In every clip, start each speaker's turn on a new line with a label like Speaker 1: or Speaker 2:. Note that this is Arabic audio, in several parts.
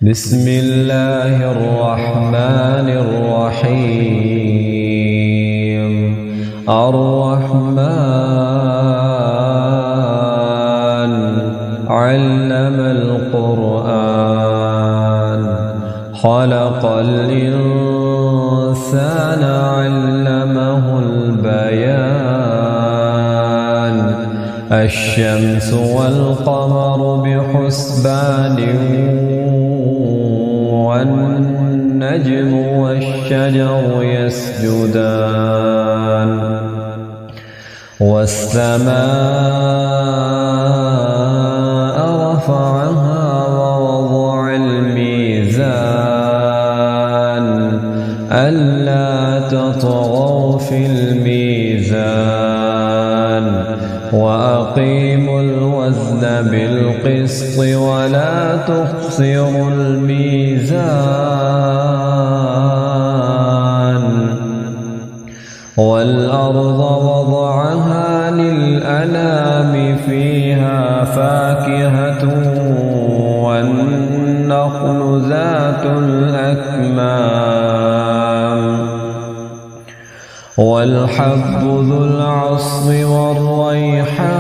Speaker 1: بسم الله الرحمن الرحيم. الرحمن علم القرآن خلق الإنسان علمه البيان الشمس والقمر بحسبان والنجم والشجر يسجدان والسماء رفعها ووضع الميزان ألا تطغوا في الميزان وأقيموا الوزن بالقسط ولا تخسروا الميزان والأرض وضعها للأنام فيها فاكهة والنخل ذات الأكمام والحب ذو العصف والريحان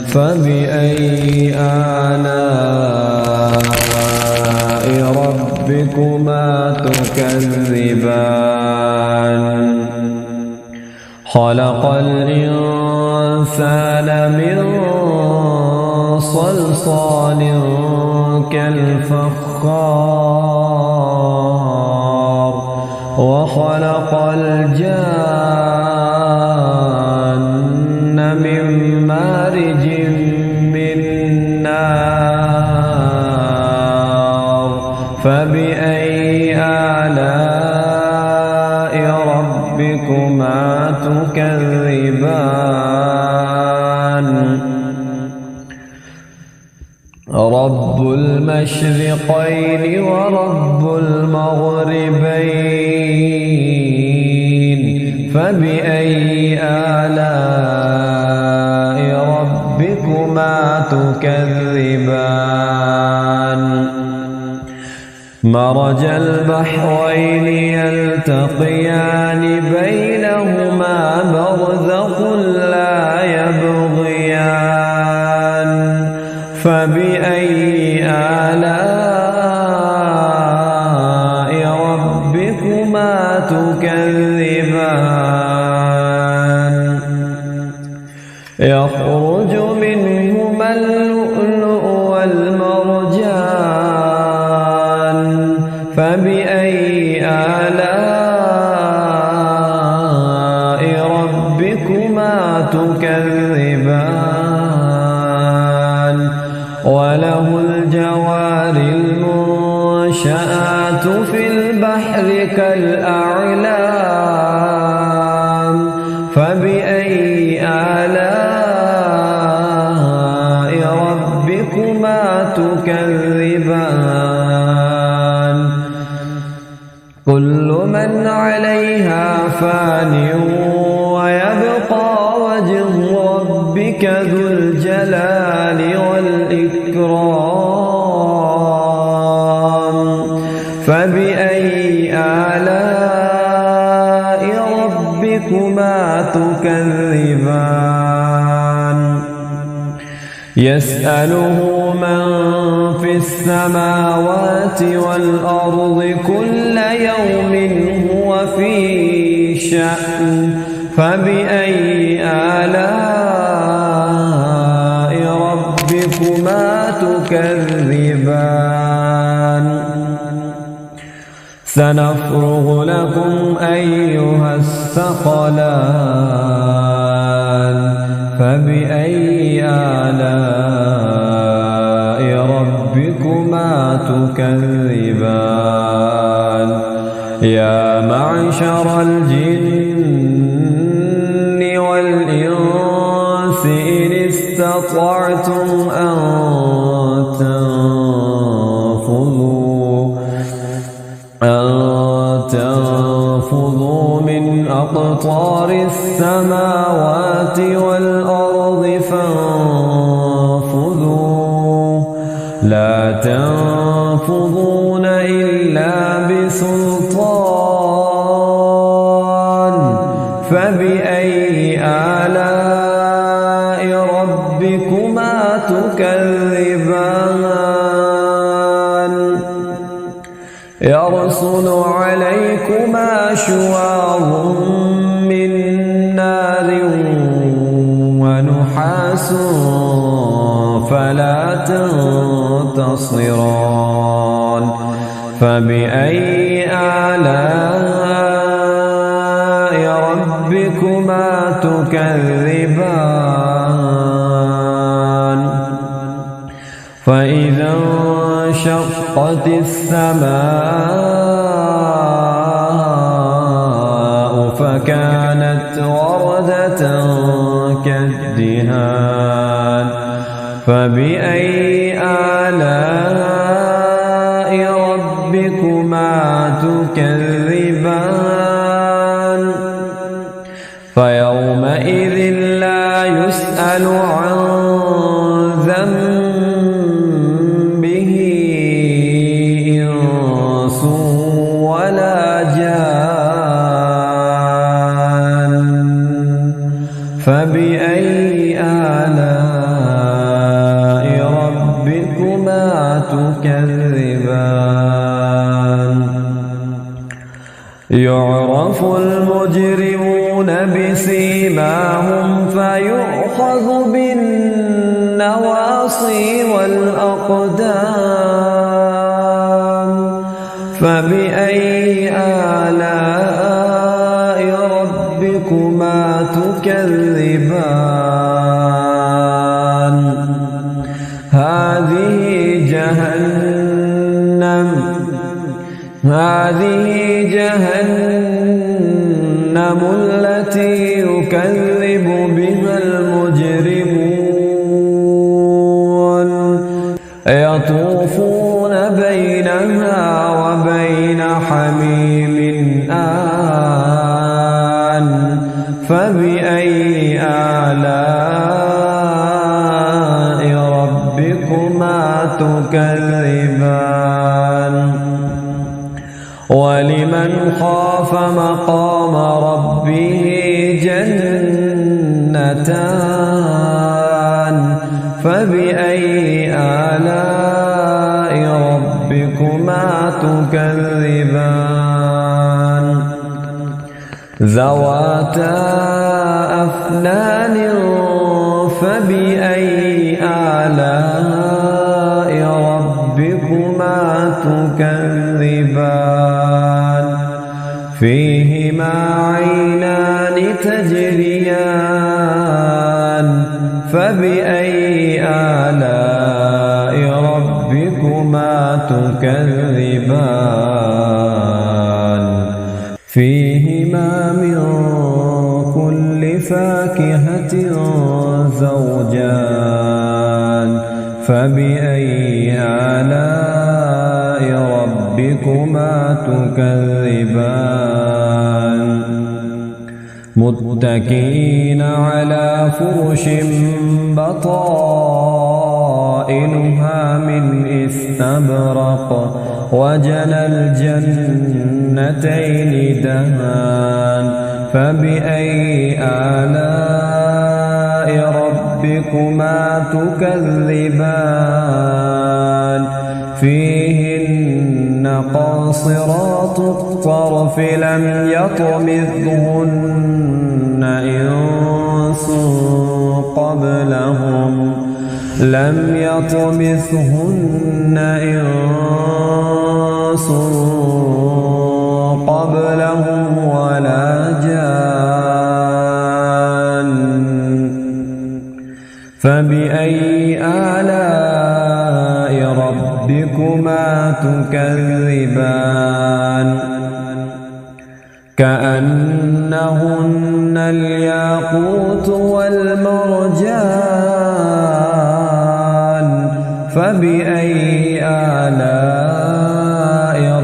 Speaker 1: فبأي آلاء ربكما تكذبان خلق الإنسان من صلصال كالفخار وخلق الجان من مارج من نار فبأي آلاء ربكما تكذبان رب المشرقين ورب المغربين فبأي آلاء ربكما تكذبان مرج البحرين يلتقيان بينهما برزخ لا يبغيان فبأي آلاء ربكما تكذبان يخرج منهما اللؤلؤ والمرجان فبأي آلاء ربكما تكذبان وله الجوار المنشآت في البحر كالأعلام فبأي آلاء ربكما تكذبان كل من عليها فان ويبقى وجه ربك ذو الجلال والإكرام فبأي آلاء ربكما تكذبان يسأله من في السماوات والأرض كل يوم هو في شأن فبأي آلاء ربكما تكذبان سنفرغ لكم أيها الثقلان فبأي آلاء ربكما تكذبان يا معشر الجن والإنس إن استطعتم أن تنفذوا من أقطار السماوات والأرض فانفذوا لا تنفضون إلا بسلطان فبأي آلاء ربكما تكذبان يرسل عليكما شواظ من نار ونحاس فلا تنتصران فبأي آلاء ربكما تكذبان فإذا انشقت السماء فكانت وردة كالدهان فبأي آلاء ربكما تكذبان فيومئذ لا يسأل عن ذنبه إنس ولا جان فبأي آلاء ربكما تكذبان يعرف المجرمون بسيماهم فيؤخذ بالنواصي والأقدام فبأي آلاء ربكما تكذبان هذه جهنم التي يكذب بها المجرمون يطوفون بينها وبين حميم آن فبأي آلاء ربكما تكذبان ولمن خاف مقام ربه جنتان فبأي آلاء ربكما تكذبان ذواتا أفنان فبأي آلاء ربكما تكذبان فيهما عينان تجريان فبأي آلاء ربكما تكذبان فيهما من كل فاكهة زوجان فبأي آلاء ربكما تكذبان متكئين على فرش بطائنها من استبرق وجنى الجنتين دهان فبأي آلاء ربكما تكذبان فيهن قاصرات الطرف لم يطمثهن إنس قبلهم ولا جان فبأي آلاء ربكما تكذبان كأنهن الياقوت والمرجان فبأي آلاء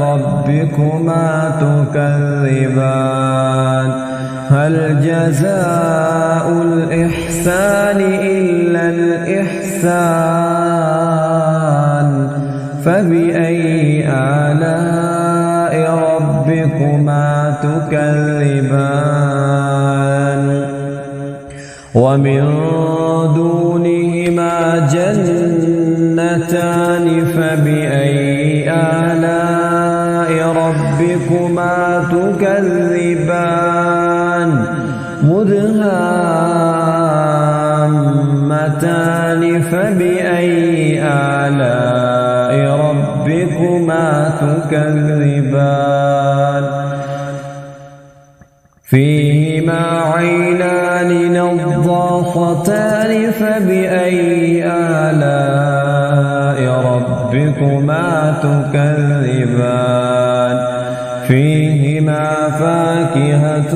Speaker 1: ربكما تكذبان هل جزاء الإحسان إلا الإحسان فبأي آلاء ربكما تكذبان ومن دونهما جنتان فبأي آلاء ربكما تكذبان مدهامتان فبأي آلاء ربكما تكذبان فيهما عينان نضاختان فبأي آلاء ربكما تكذبان فيهما فاكهة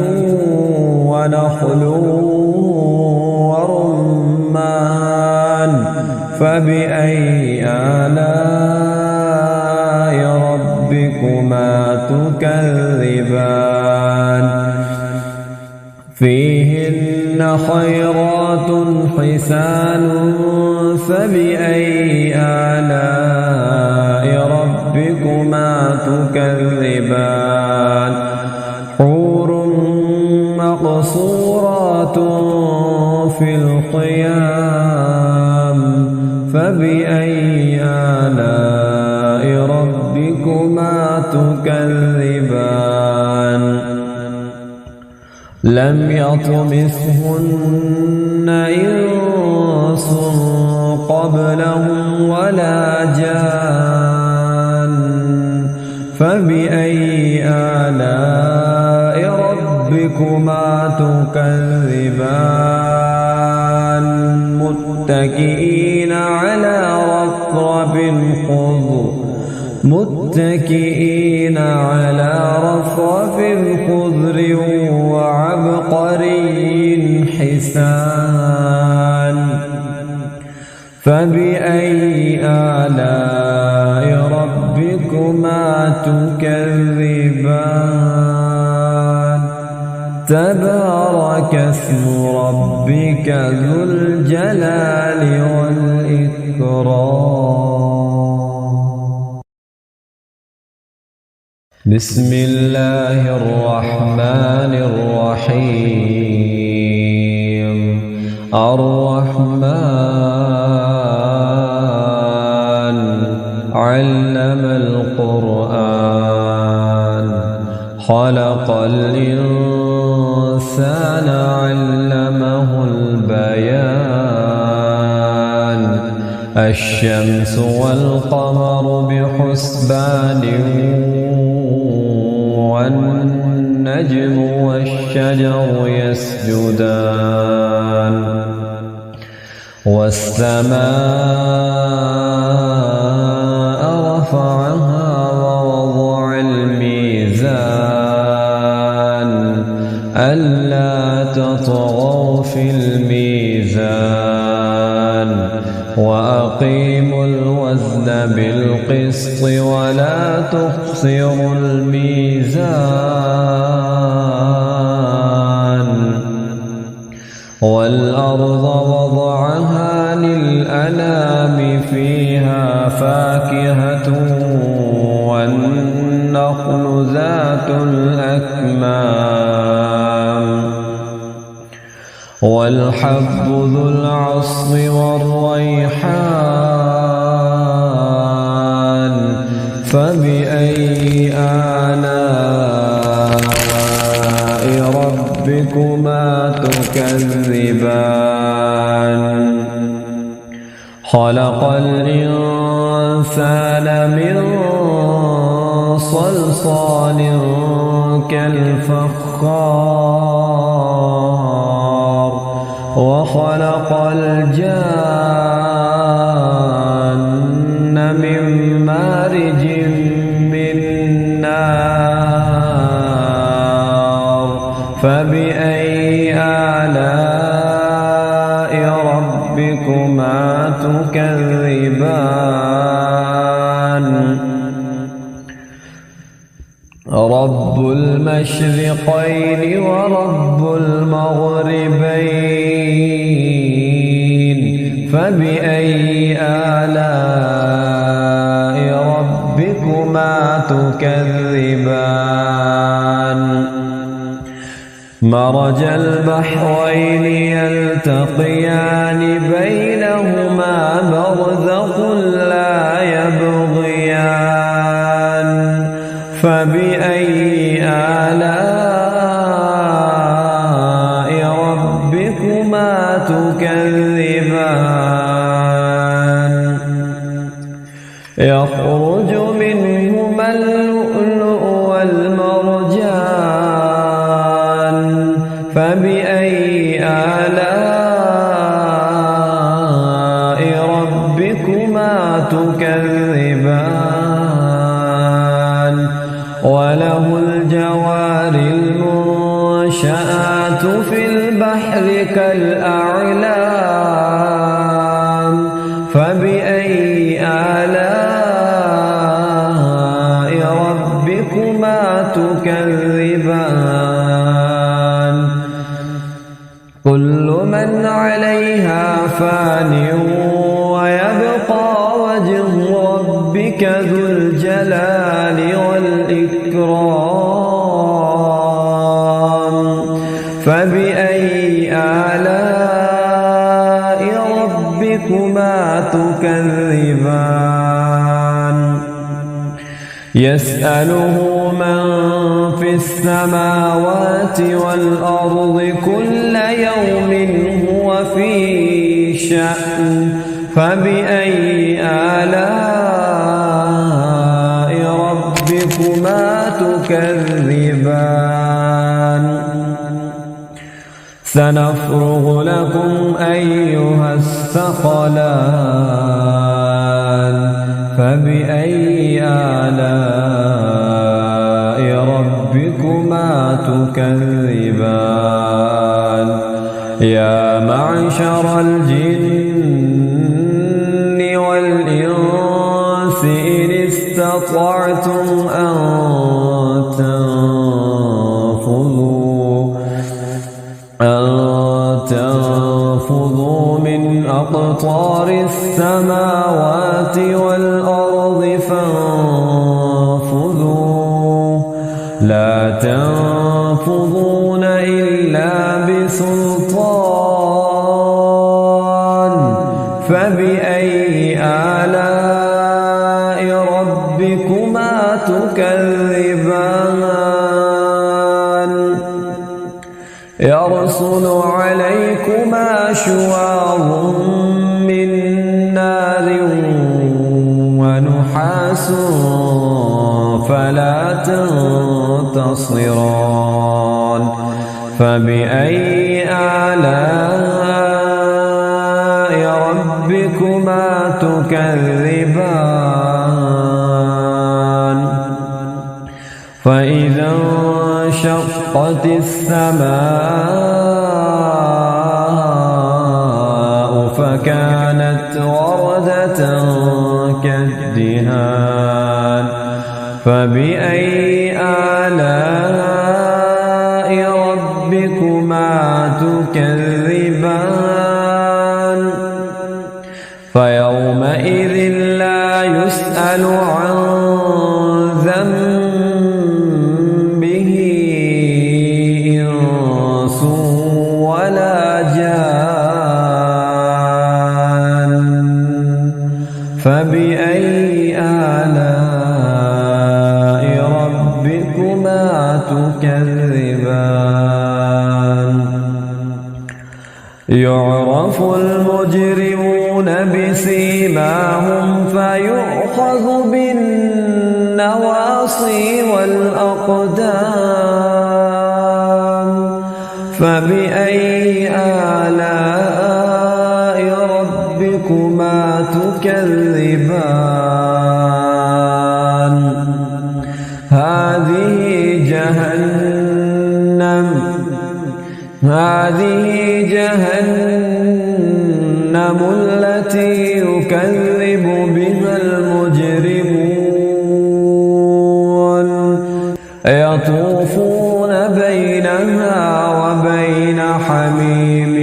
Speaker 1: ونخل ورمان فبأي آلاء ربكما تكذبان فيهن خيرات حسان فبأي آلاء ربكما تكذبان حور مقصورات في الخيام فبأي آلاء ربكما تكذبان لم يطمثهن إنس قبلهم ولا جان فبأي آلاء ربكما تكذبان متكئين على رفرف خضر وعبقري حسان فبأي آلاء ربكما تكذبان تبارك اسم ربك ذو الجلال والإكرام بسم الله الرحمن الرحيم الرحمن علم القرآن خلق الإنسان علمه البيان الشمس والقمر بحسبان والنجم والشجر يسجدان والسماء رفعها ووضع الميزان ألا تطغوا في الميزان وأقيموا الوزن بالقسط ولا تخسروا الميزان والأرض وضعها للأنام فيها فاكهة والنخل ذات الأكمام والحب ذو العصف والريحان فبأي آلاء ربكما تكذبان خلق الإنسان من صلصال كالفخار وخلق الجان من مارج من نار فبأي آلاء ربكما تكذبان رب المشرقين ورب المغربين فبأي آلاء تكذبان مرج البحرين يلتقيان بينهما برزخ لا يبغيان فبأي آلاء ربكما تكذبان يخرج منهما اللؤلؤ والمرجان فبأي آلاء ربكما تكذبان وله الجوار المنشآت في البحر كالأعلام فبأي آلاء ربكما تكذبان كل من عليها فان ويبقى وجه ربك ذو الجلال والإكرام فبأي آلاء ربكما تكذبان يسأله من في السماوات والأرض كل يوم هو في شأن فبأي آلاء ربكما تكذبان سنفرغ لكم أيها الثقلان فبأي آلاء ربكما تكذبان يا معشر الجن والإنس إن استطعتم أن تنفذوا من أقطار السماوات والأرض فانفذوا لا تنفذون إلا بسلطان فبأي آلاء ربكما تكذبان يرسل عليكما شواظ من نار ونحاس فلا تنتصران فبأي آلاء ربكما تكذبان فإذا انشقت السماء فكانت وردة كالدهان فبأي آلاء ربكما تكذبان فيومئذ لا يسأل عن ذنبه إنس ولا جان فبأي آلاء ربكما تكذبان يعرف المجرمون بسيماهم فيؤخذ بالنواصي والأقدام فبأي آلاء ربكما تكذبان هذه جهنم التي يكذب بها المجرمون يطوفون بينها وبين حميم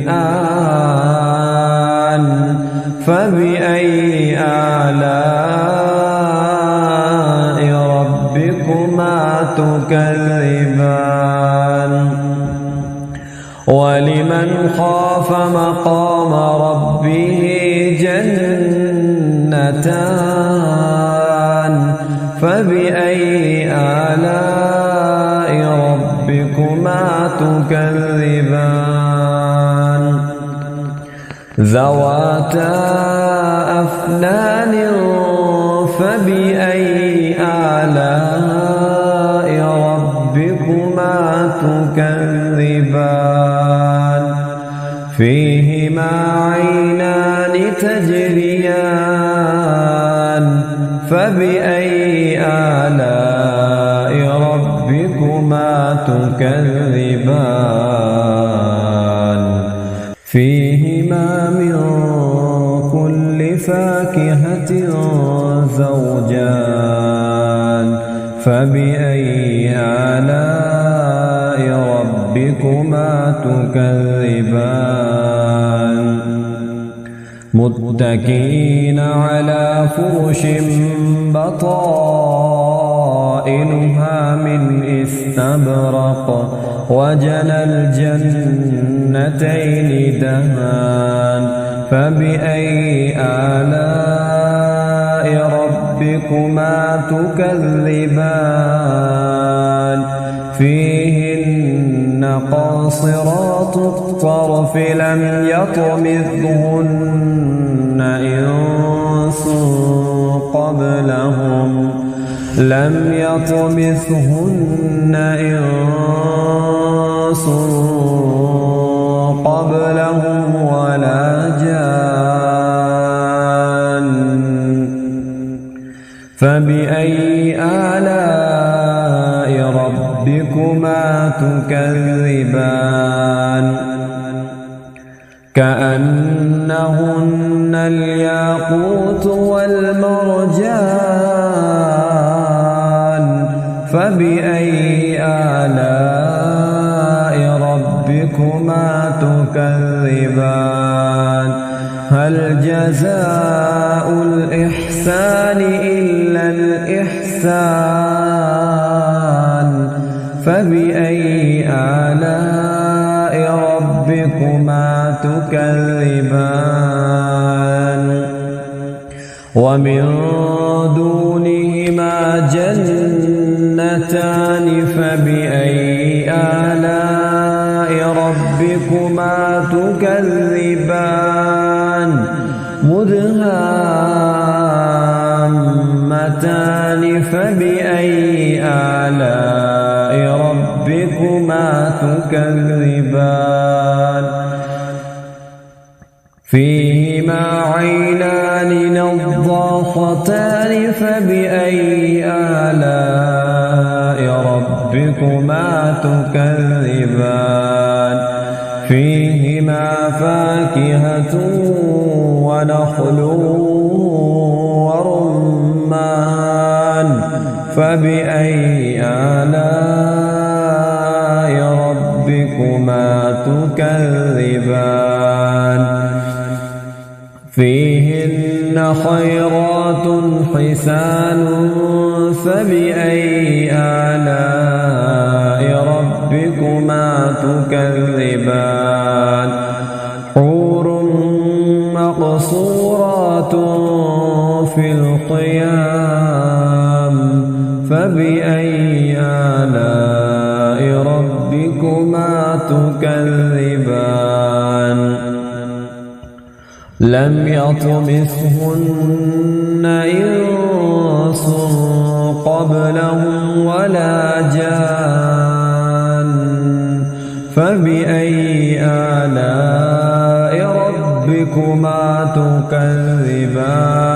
Speaker 1: آن فبأي آلاء تكذبان ولمن خاف مقام ربه جنتان فبأي آلاء ربكما تكذبان ذواتا أفنان فبأي آلاء ربكما تكذبان فيهما عينان تجريان فبأي آلاء ربكما تكذبان فيهما من كل فاكهة زوجان فبأي آلاء ربكما تكذبان متكئين على فرش بطائنها من استبرق وجنى الجنتين دهان فبأي آلاء ربكما تكذبان فيهن قاصرات الطرف لم يطمثهن إنس قبلهم ولا جان فبأي آلاء ربكما تكذبان كأنهن الياقوت والمرجان فبأي آلاء ربكما تكذبان هل جزاء الإحسان إلا الإحسان فبأي آلاء ربكما تكذبان ومن دونهما جنتان فبأي آلاء ربكما تكذبان مدهامتان فبأي آلاء ربكما تكذبان فيهما عينان نضاختان فبأي آلاء ربكما تكذبان فيهما فاكهة ونخل ورمان فبأي آلاء ربكما تكذبان فيهن خيرات حسان فبأي آلاء ربكما تكذبان حور مقصورات في الخيام فبأي آلاء ربكما تكذبان لم يطمثهن إنس قبلهم ولا جان فبأي آلاء ربكما تكذبان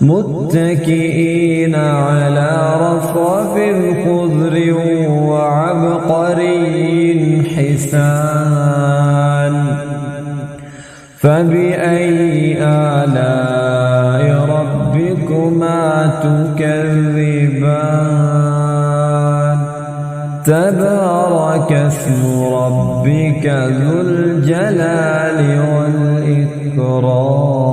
Speaker 1: متكئين على رفرف خضر وعبقري حسان فبأي آلاء ربكما تكذبان تبارك اسم ربك ذو الجلال والإكرام